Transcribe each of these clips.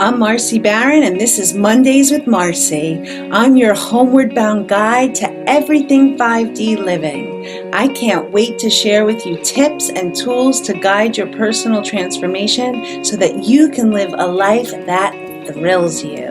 I'm Marcy Barron, and this is Mondays with Marcy. I'm your homeward bound guide to everything 5D living. I can't wait to share with you tips and tools to guide your personal transformation so that you can live a life that thrills you.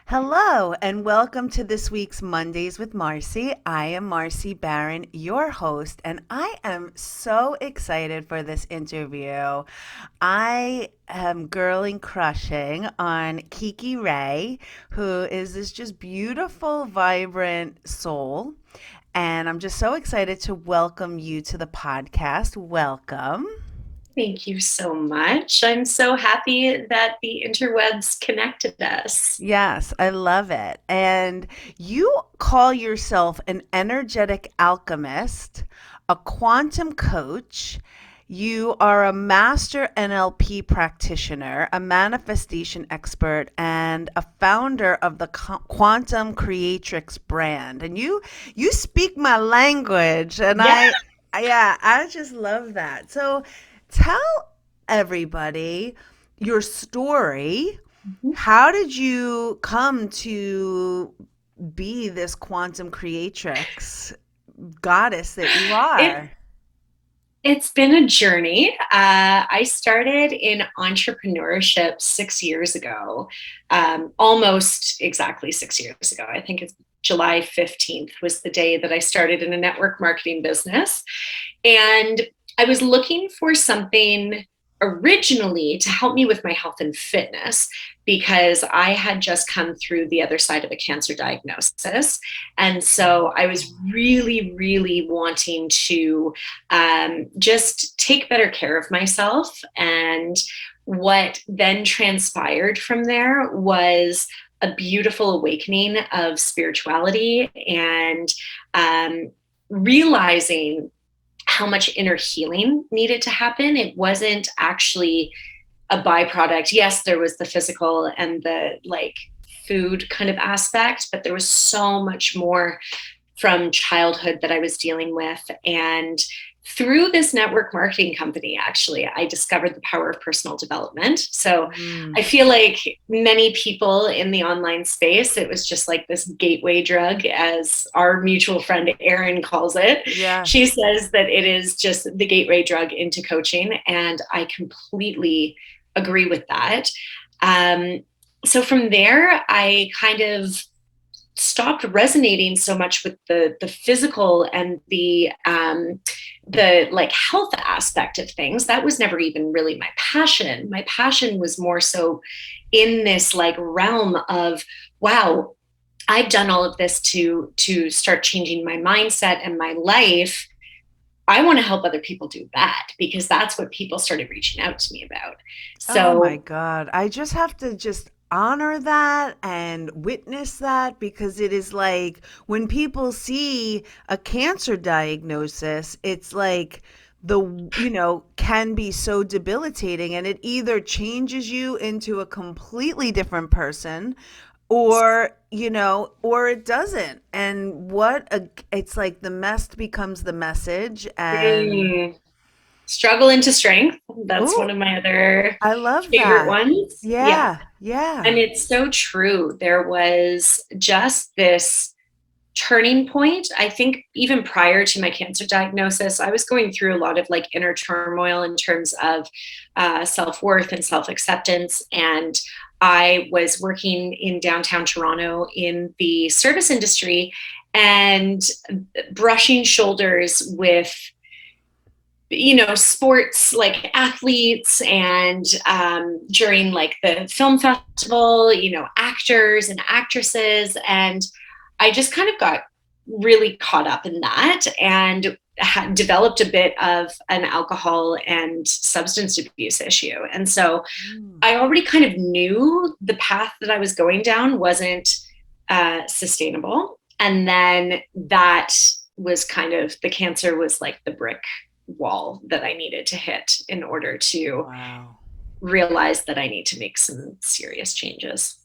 Hello, and welcome to this week's Mondays with Marcy. I am Marcy Barron, your host, and I am so excited for this interview. I am girling crushing on Kiki Rae, who is this just beautiful, vibrant soul. And I'm just so excited to welcome you to the podcast. Welcome. Thank you so much. I'm so happy that the interwebs connected us. Yes, I love it. And you call yourself an energetic alchemist, a quantum coach. You are a master NLP practitioner, a manifestation expert, and a founder of the Quantum Creatrix brand. And you speak my language, and Yeah. I just love that. So tell everybody your story. How did you come to be this quantum creatrix goddess that you It, are? it's been a journey. I started in entrepreneurship 6 years ago, almost exactly 6 years ago. I think it's July 15th was the day that I started in a network marketing business. And I was looking for something originally to help me with my health and fitness because I had just come through the other side of a cancer diagnosis. And so I was really, really wanting to just take better care of myself. And what then transpired from there was a beautiful awakening of spirituality and realizing how much inner healing needed to happen. It wasn't actually a byproduct. Yes, there was the physical and the food kind of aspect, but there was so much more from childhood that I was dealing with. And through this network marketing company, actually, I discovered the power of personal development. So I Mm, feel like many people in the online space, it was just like this gateway drug, as our mutual friend Erin calls it. She yes. says that it is just the gateway drug into coaching. And I completely agree with that. Um, so from there, I kind of stopped resonating so much with the physical and the like health aspect of things. That was never even really my passion. My passion was more so in this like realm of, wow, I've done all of this to start changing my mindset and my life. I want to help other people do that because that's what people started reaching out to me about. Oh my So God. I just have to just honor that and witness that because it is like when people see a cancer diagnosis, it's like can be so debilitating and it either changes you into a completely different person or it doesn't. And it's like the mess becomes the message and mm, struggle into strength. That's one oh, of my other I love favorite that. ones. Yeah. Yeah, And yeah. it's so true. There was just this turning point. I think even prior to my cancer diagnosis, I was going through a lot of like inner turmoil in terms of self worth and self acceptance. And I was working in downtown Toronto in the service industry and brushing shoulders with sports like athletes and during like the film festival, actors and actresses. And I just kind of got really caught up in that and developed a bit of an alcohol and substance abuse issue. And so Mm. I already kind of knew the path that I was going down wasn't sustainable. And then that was kind of the cancer was like the brick wall that I needed to hit in order to Wow. realize that I need to make some serious changes.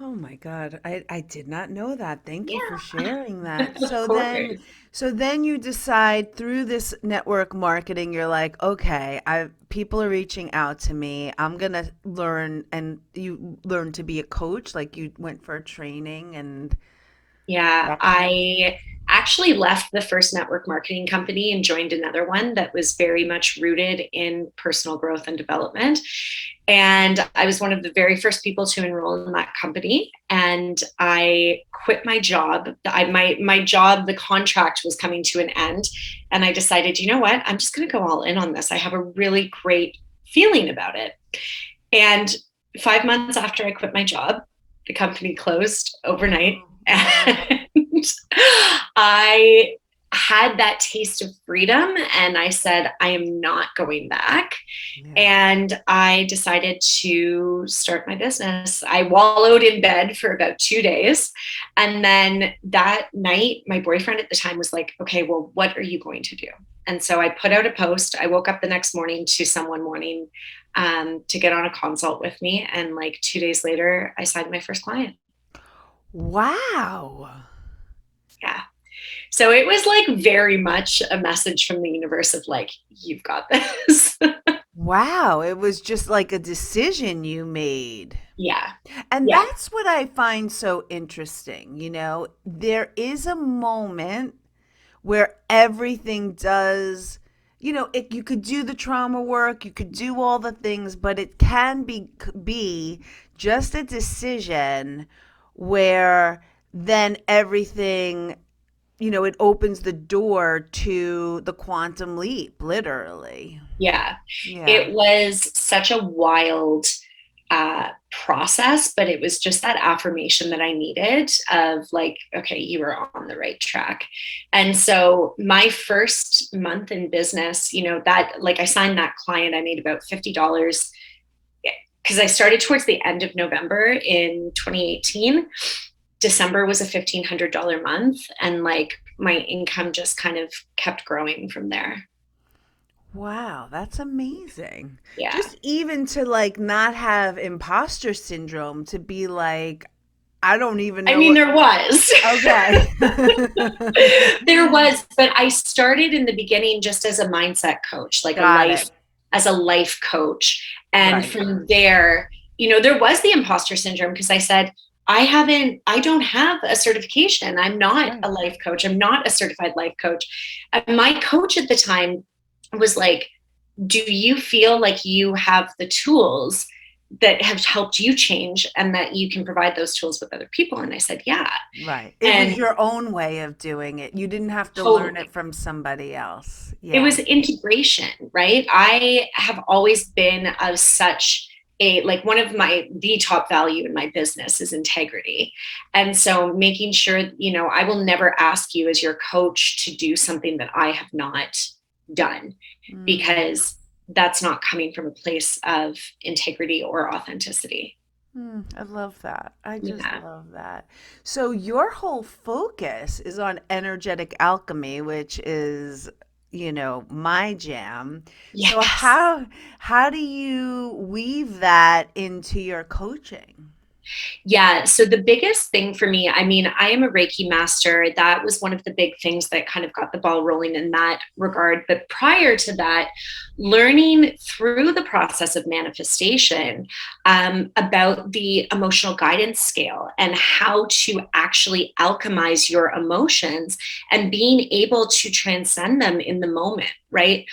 Oh my God. I did not know that. Thank you for Yeah, sharing that. of course. So then you decide through this network marketing, you're like, okay, I people are reaching out to me. I'm gonna learn, and you learn to be a coach, like you went for a training and Yeah, that kind of. I actually left the first network marketing company and joined another one that was very much rooted in personal growth and development. And I was one of the very first people to enroll in that company. And I quit my job. My job, the contract was coming to an end. And I decided, you know what? I'm just going to go all in on this. I have a really great feeling about it. And 5 months after I quit my job, the company closed overnight. Oh, wow. And I had that taste of freedom and I said, I am not going back. Yeah. And I decided to start my business. I wallowed in bed for about 2 days. And then that night, my boyfriend at the time was like, okay, well, what are you going to do? And so I put out a post. I woke up the next morning to someone wanting to get on a consult with me. And like 2 days later, I signed my first client. Wow. Yeah. So it was like very much a message from the universe of like, you've got this. Wow. It was just like a decision you made. Yeah. And Yeah. that's what I find so interesting. There is a moment where everything does, you could do the trauma work, you could do all the things, but it can be just a decision where then everything, it opens the door to the quantum leap, literally. Yeah. Yeah. It was such a wild process, but it was just that affirmation that I needed of like, okay, you were on the right track. And so my first month in business, that like I signed that client, I made about $50 because I started towards the end of November in 2018. December was a $1,500 month. And like my income just kind of kept growing from there. Wow, that's amazing. Yeah. Just even to like not have imposter syndrome, to be like, I don't even I know mean, what. there was. Okay. There was, but I started in the beginning just as a mindset coach, like Got it. as a life coach. And Right. from there, there was the imposter syndrome because I said, I don't have a certification. I'm not Right. a life coach. I'm not a certified life coach. And my coach at the time was like, do you feel like you have the tools that have helped you change and that you can provide those tools with other people? And I said, yeah. Right. It was And your own way of doing it. You didn't have to learn it totally. from somebody else. It Yeah. was integration, right? I have always been of such a like one of my the top value in my business is integrity. And so making sure, I will never ask you as your coach to do something that I have not done Mm. because that's not coming from a place of integrity or authenticity. I love that. I just Yeah. love that. So your whole focus is on energetic alchemy, which is, my jam. So Yes. how do you weave that into your coaching? Yeah. So the biggest thing for me, I mean, I am a Reiki master. That was one of the big things that kind of got the ball rolling in that regard. But prior to that, learning through the process of manifestation about the emotional guidance scale and how to actually alchemize your emotions and being able to transcend them in the moment, right?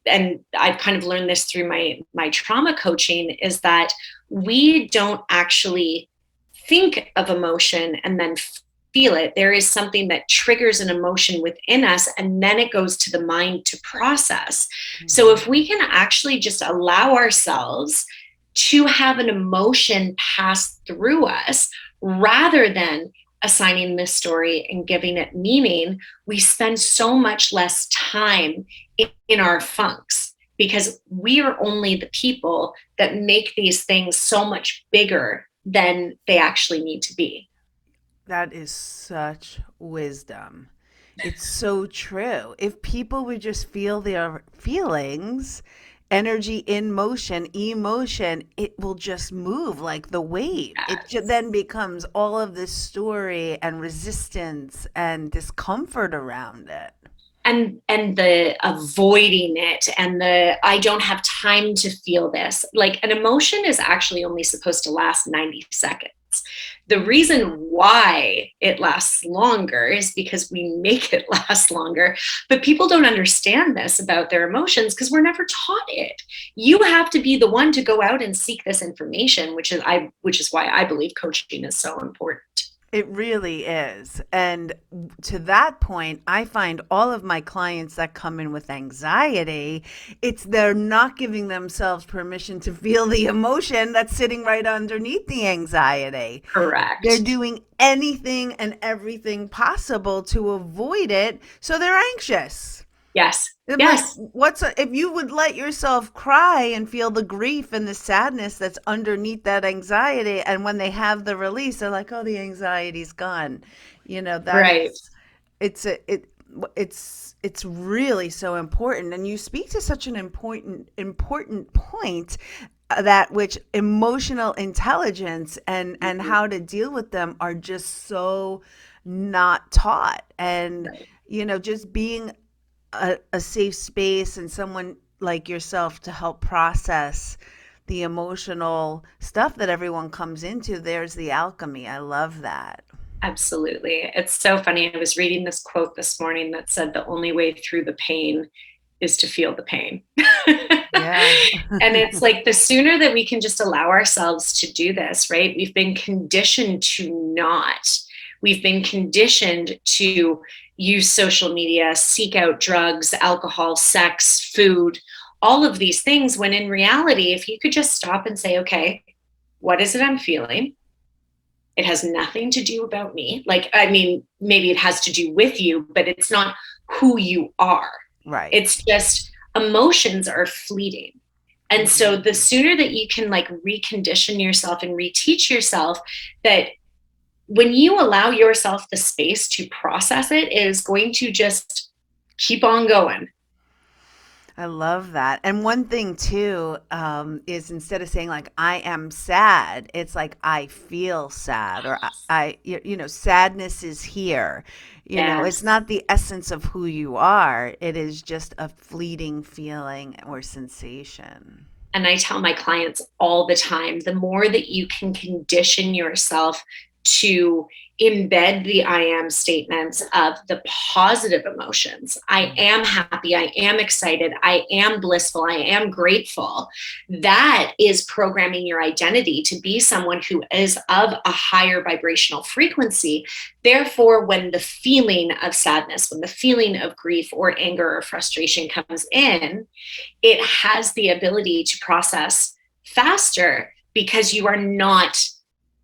And I've kind of learned this through my trauma coaching is that we don't actually think of emotion and then feel it. There is something that triggers an emotion within us, and then it goes to the mind to process. So, if Mhm. we can actually just allow ourselves to have an emotion pass through us rather than assigning this story and giving it meaning, we spend so much less time in our funks because we are only the people that make these things so much bigger than they actually need to be. That is such wisdom. It's so true. If people would just feel their feelings, energy in motion, emotion, it will just move like the wave. Yes. Then becomes all of this story and resistance and discomfort around it. And the avoiding it, and the I don't have time to feel this. Like, an emotion is actually only supposed to last 90 seconds. The reason why it lasts longer is because we make it last longer. But people don't understand this about their emotions because we're never taught it. You have to be the one to go out and seek this information, which is why I believe coaching is so important. It really is. And to that point, I find all of my clients that come in with anxiety, it's they're not giving themselves permission to feel the emotion that's sitting right underneath the anxiety. They're Correct. doing anything and everything possible to avoid it, so they're anxious. Yes. I'm like, Yes. if you would let yourself cry and feel the grief and the sadness that's underneath that anxiety, and when they have the release, they're like, "Oh, the anxiety's gone." That Right. is, it's really so important. And you speak to such an important point, that which emotional intelligence and Mhm. how to deal with them are just so not taught. And Right. just being a safe space and someone like yourself to help process the emotional stuff that everyone comes into. There's the alchemy. I love that. Absolutely. It's so funny. I was reading this quote this morning that said the only way through the pain is to feel the pain. Yeah. And it's like, the sooner that we can just allow ourselves to do this, right? We've been conditioned to not. We've been conditioned to use social media, seek out drugs, alcohol, sex, food, all of these things, when in reality, if you could just stop and say, okay, what is it I'm feeling? It has nothing to do about me. Like, I mean, maybe it has to do with you, but it's not who you are. Right. It's just, emotions are fleeting. And so the Mhm. sooner that you can like recondition yourself and reteach yourself that when you allow yourself the space to process it, it is going to just keep on going. I love that. And one thing too, is instead of saying like "I am sad," it's like "I feel sad," or sadness is here. It's Yes. not the essence of who you are. It is just a fleeting feeling or sensation. And I tell my clients all the time, the more that you can condition yourself to embed the I am statements of the positive emotions. I Mm. am happy. I am excited. I am blissful. I am grateful. That is programming your identity to be someone who is of a higher vibrational frequency. Therefore, when the feeling of sadness, when the feeling of grief or anger or frustration comes in, it has the ability to process faster because you are not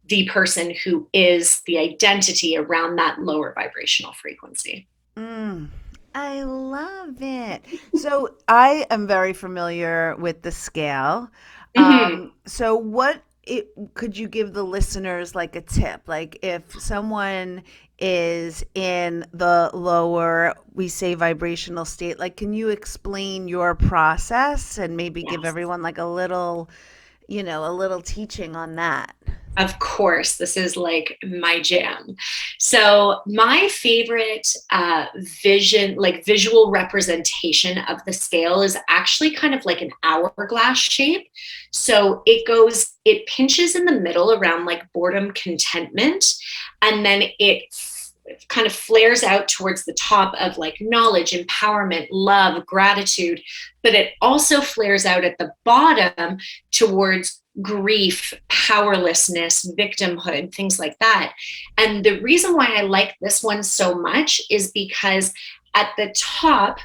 the person who is the identity around that lower vibrational frequency. Mm, I love it. So I am very familiar with the scale. Mm-hmm. So what could you give the listeners like a tip? Like if someone is in the lower, we say vibrational state, like can you explain your process and maybe give Yes. everyone like a little teaching on that? Of course, this is like my jam. So, my favorite visual representation of the scale is actually kind of like an hourglass shape. So, it pinches in the middle around like boredom, contentment, and then it kind of flares out towards the top of like knowledge, empowerment, love, gratitude, but it also flares out at the bottom towards grief, powerlessness, victimhood, things like that. And the reason why I like this one so much is because at the top,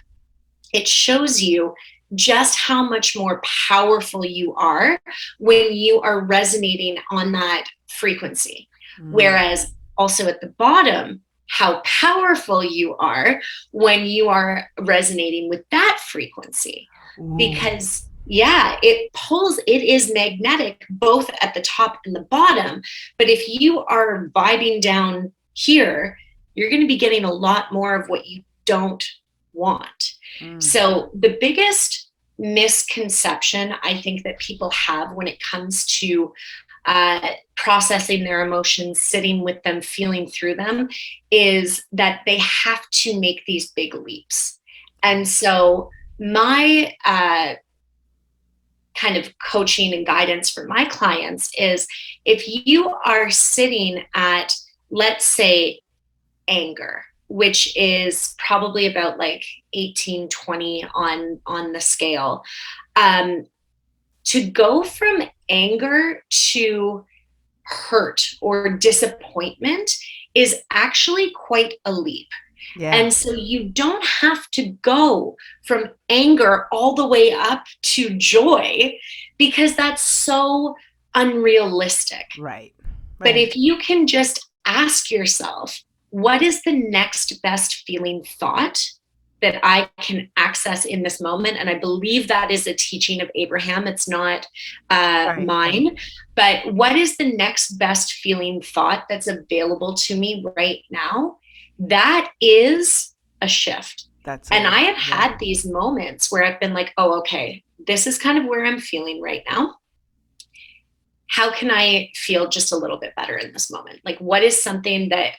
it shows you just how much more powerful you are when you are resonating on that frequency. Mm. Whereas also at the bottom, how powerful you are when you are resonating with that frequency. Ooh. Because, yeah, it is magnetic both at the top and the bottom. But if you are vibing down here, you're going to be getting a lot more of what you don't want. Mm. So the biggest misconception I think that people have when it comes to processing their emotions, sitting with them, feeling through them, is that they have to make these big leaps. And so, my kind of coaching and guidance for my clients is if you are sitting at, let's say, anger, which is probably about like 18, 20 on the scale, um, to go from anger to hurt or disappointment is actually quite a leap. Yeah. And so you don't have to go from anger all the way up to joy because that's so unrealistic. Right. But Right. if you can just ask yourself, what is the next best feeling thought that I can access in this moment? And I believe that is a teaching of Abraham. It's not Right. Right. mine. But what is the next best feeling thought that's available to me right now? That is a shift. That's And a I have yeah. had these moments where I've been like, oh, okay, this is kind of where I'm feeling right now. How can I feel just a little bit better in this moment? Like, what is something that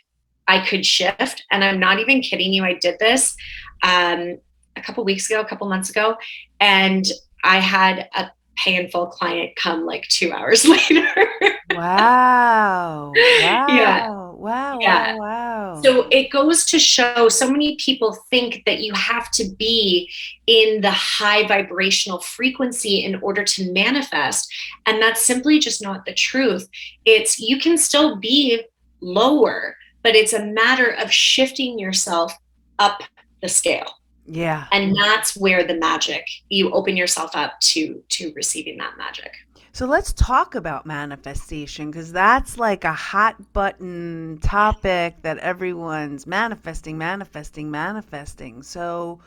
I could shift? And I'm not even kidding you. I did this a couple weeks ago, a couple months ago, and I had a painful client come like 2 hours later. Wow. Yeah, Wow. Wow. Wow. yeah. Wow. So it goes to show so many people think that you have to be in the high vibrational frequency in order to manifest. And that's simply just not the truth. It's you can still be lower, but it's a matter of shifting yourself up the scale. Yeah. And that's where the magic, you open yourself up to receiving that magic. So let's talk about manifestation because that's like a hot button topic that everyone's manifesting, manifesting, manifesting. So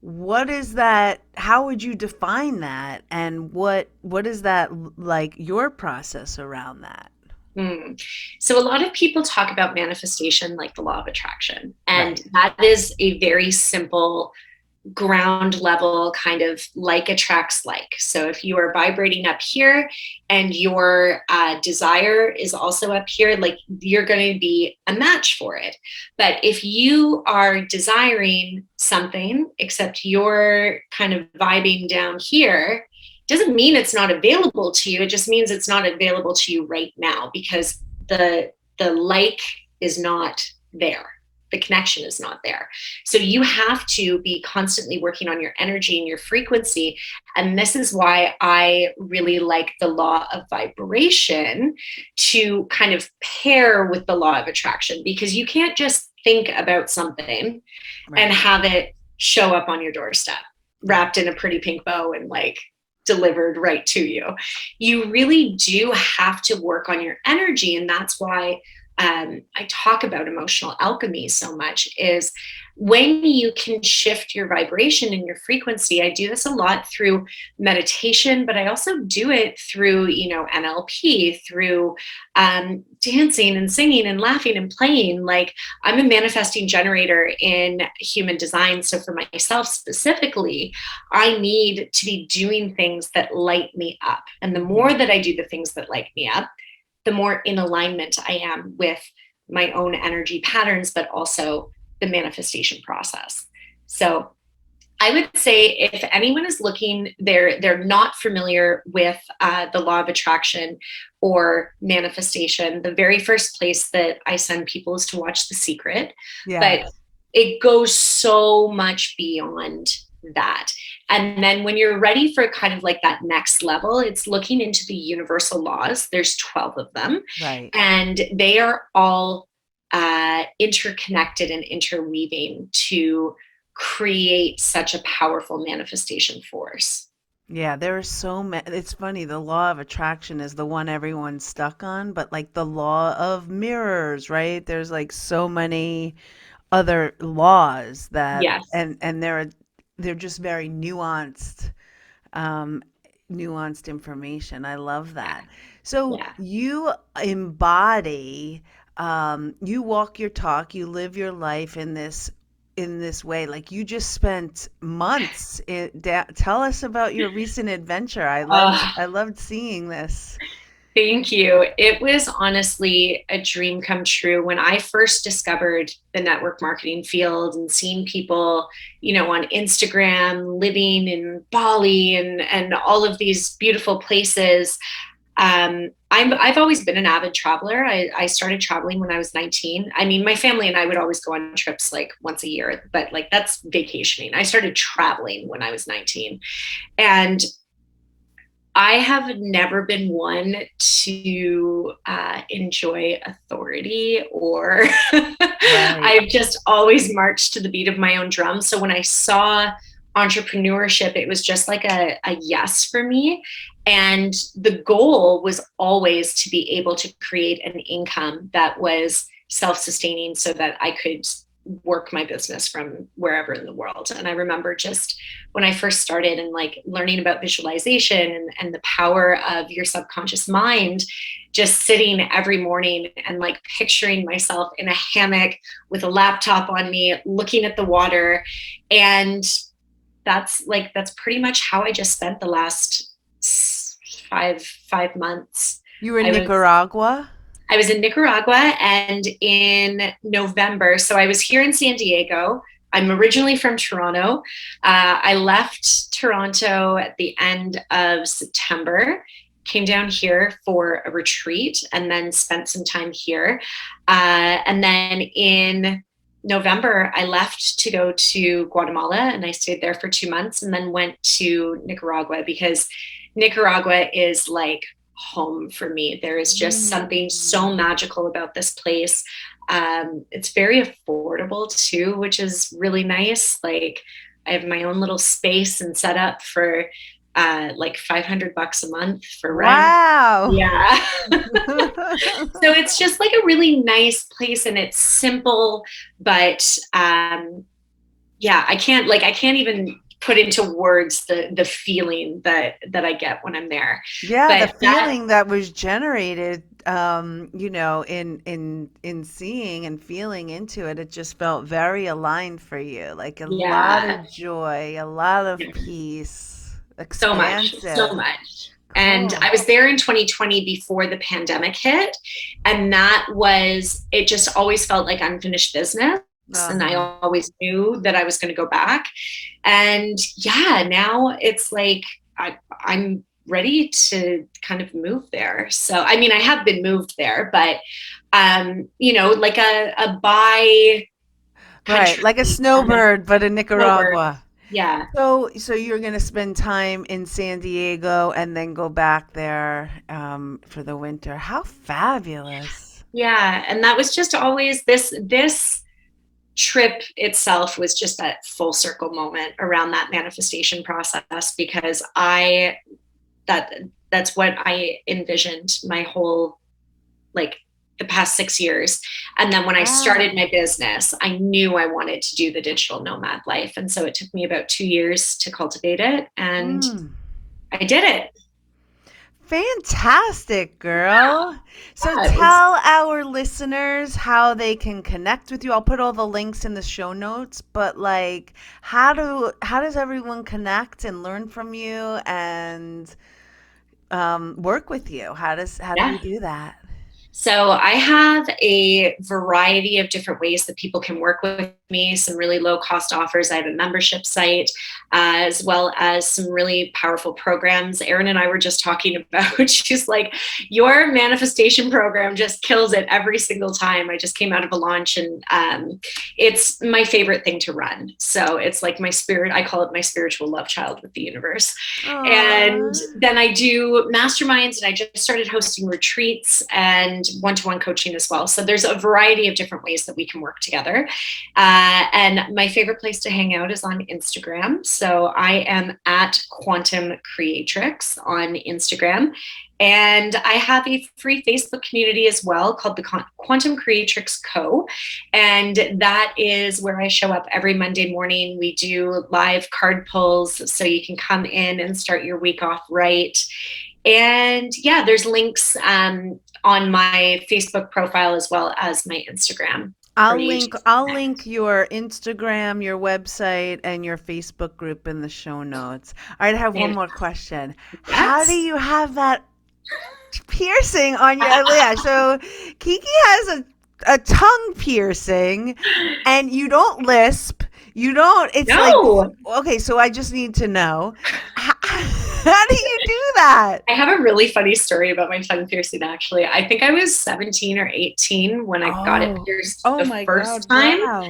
what is that? How would you define that? And what is that like your process around that? Mm. So, a lot of people talk about manifestation like the law of attraction. And Right. that is a very simple ground level kind of like attracts like. So if you are vibrating up here and your desire is also up here, like you're going to be a match for it. But if you are desiring something, except you're kind of vibing down here, doesn't mean it's not available to you. It just means it's not available to you right now because the like is not there, the connection is not there. So you have to be constantly working on your energy and your frequency. And this is why I really like the law of vibration to kind of pair with the law of attraction, because you can't just think about something and Right. have it show up on your doorstep Yeah. wrapped in a pretty pink bow and like delivered right to you. You really do have to work on your energy. And that's why I talk about emotional alchemy so much, is when you can shift your vibration and your frequency. I do this a lot through meditation, but I also do it through, NLP, through dancing and singing and laughing and playing. Like, I'm a manifesting generator in human design. So for myself specifically, I need to be doing things that light me up. And the more Mhm. that I do the things that light me up, the more in alignment I am with my own energy patterns, but also the manifestation process. So I would say if anyone is looking, they're not familiar with the law of attraction or manifestation, the very first place that I send people is to watch The Secret. But Yes. it goes so much beyond that. And then when you're ready for kind of like that next level, it's looking into the universal laws. There's 12 of them, Right. and they are all interconnected and interweaving to create such a powerful manifestation force. Yeah, there are so many. It's funny, the law of attraction is the one everyone's stuck on, but like the law of mirrors, right? There's like so many other laws that Yes. and they're just very nuanced um nuanced information. I love that. So Yeah. you embody you walk your talk, you live your life in this in this way. Like you just spent months tell us about your recent adventure. Uh, I loved seeing this. Thank you. It was honestly a dream come true when I first discovered the network marketing field and seeing people, on Instagram living in Bali and all of these beautiful places. I've always been an avid traveler. I started traveling when I was 19. I mean, my family and I would always go on trips like once a year, but like that's vacationing. I started traveling when I was 19. And I have never been one to enjoy authority, or Right. I've just always marched to the beat of my own drum. So when I saw entrepreneurship, it was just like a yes for me. And the goal was always to be able to create an income that was self sustaining so that I could work my business from wherever in the world. And I remember just when I first started and like learning about visualization and the power of your subconscious mind, just sitting every morning and like picturing myself in a hammock with a laptop on me, looking at the water. And that's pretty much how I just spent the last five months. You were in I was Nicaragua? I was in Nicaragua, and in November, so I was here in San Diego. I'm originally from Toronto. I left Toronto at the end of September, came down here for a retreat, and then spent some time here. And then in November, I left to go to Guatemala, and I stayed there for 2 months, and then went to Nicaragua because Nicaragua is like home for me. There is just something so Mm. magical about this place. It's very affordable too, which is really nice. Like I have my own little space and set up for like $500 a month for rent. Wow. Yeah. So it's just like a really nice place, and it's simple, but yeah, I can't even put into words the feeling that I get when I'm there. Yeah, the But that feeling that was generated, in seeing and feeling into it, it just felt very aligned for you. Like a lot Yeah, of joy, a lot of yeah, peace, so much, so expansive. much. And Cool. I was there in 2020 before the pandemic hit. And it just always felt like unfinished business. And I Uh-huh. always knew that I was going to go back. And yeah, now it's like I'm ready to kind of move there. So, I mean, I have been moved there, but, like a bi Right, country like a kind of snowbird, but in snowbird. Nicaragua. Yeah. So you're gonna spend time in San Diego and then go back there for the winter. How fabulous. Yeah. And that was just always this trip itself was just that full circle moment around that manifestation process, because that that's what I envisioned my whole, like, the past 6 years. And then when I started Wow. my business, I knew I wanted to do the digital nomad life. And so it took me about 2 years to cultivate it, and Mm. I did it. Fantastic, girl. So Yeah, it was. tell our listeners how they can connect with you. I'll put all the links in the show notes, but like how does everyone connect and learn from you and work with you? How do Yeah. we do that? So I have a variety of different ways that people can work with me, some really low cost offers. I have a membership site, as well as some really powerful programs. Erin and I were just talking about, she's like, your manifestation program just kills it every single time. I just came out of a launch, and it's my favorite thing to run. So it's like my spirit, I call it my spiritual love child with the universe. And Aw. then I do masterminds, and I just started hosting retreats and one-to-one coaching as well. So there's a variety of different ways that we can work together. And my favorite place to hang out is on Instagram. So I am at Quantum Creatrix on Instagram. And I have a free Facebook community as well called the Quantum Creatrix Co. And that is where I show up every Monday morning. We do live card pulls, so you can come in and start your week off right. And yeah, there's links on my Facebook profile as well as my Instagram. Or do you just I'll link connect? your Instagram, your website, and your Facebook group in the show notes. All right, I have one And more question. How do yes. you have that piercing on your yeah? So Kiki has a tongue piercing, and you don't lisp. You don't. It's like No, okay. So I just need to know how do you do that? I have a really funny story about my tongue piercing, actually. I think I was 17 or 18 when I got it Oh, pierced oh the my first God! time, Wow.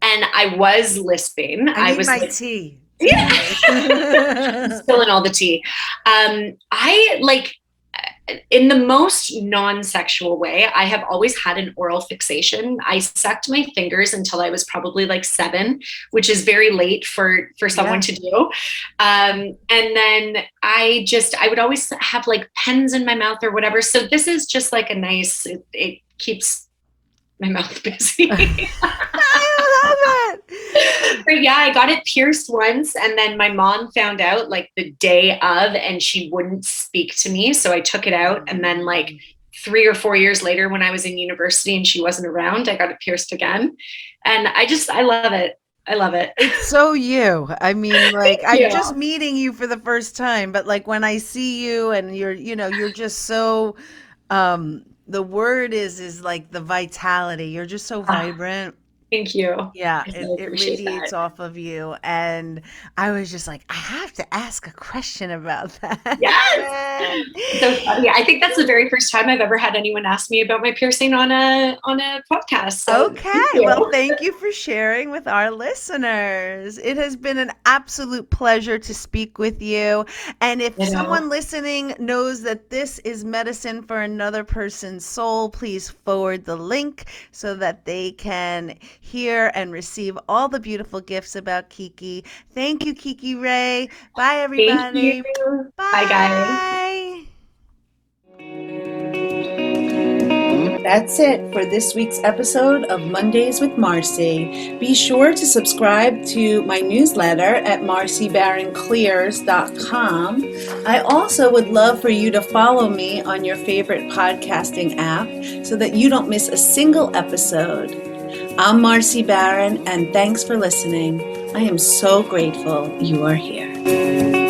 and I was lisping. I I need was my like, tea. yeah, Yeah. spilling all the tea. I like, in the most non-sexual way, I have always had an oral fixation. I sucked my fingers until I was probably like 7, which is very late for someone Yeah. to do. And then I would always have like pens in my mouth or whatever. So this is just like a nice, it keeps my mouth busy. I love it. But yeah, I got it pierced once, and then my mom found out like the day of, and she wouldn't speak to me. So I took it out, and then like Mm. 3 or 4 years later, when I was in university and she wasn't around, I got it pierced again. And I love it. I love it. It's so you. I mean, like, Thank I'm just you. meeting you for the first time, but like when I see you and you're just so, the word is like the vitality. You're just so Ah, vibrant. thank you. Yeah, I so it appreciate radiates that. off of you. And I was just like, I have to ask a question about Yes. that. So funny. I think that's the very first time I've ever had anyone ask me about my piercing on a podcast. So thank Okay, well, you. thank you for sharing with our listeners. It has been an absolute pleasure to speak with you. And if You know, someone listening knows that this is medicine for another person's soul, please forward the link so that they can hear and receive all the beautiful gifts about Kiki. Thank you, Kiki Rae. Bye, thank you. everybody. Bye, guys. Bye. That's it for this week's episode of Mondays with Marcy. Be sure to subscribe to my newsletter at marcybaronclears.com. I also would love for you to follow me on your favorite podcasting app so that you don't miss a single episode. I'm Marcy Baron, and thanks for listening. I am so grateful you are here.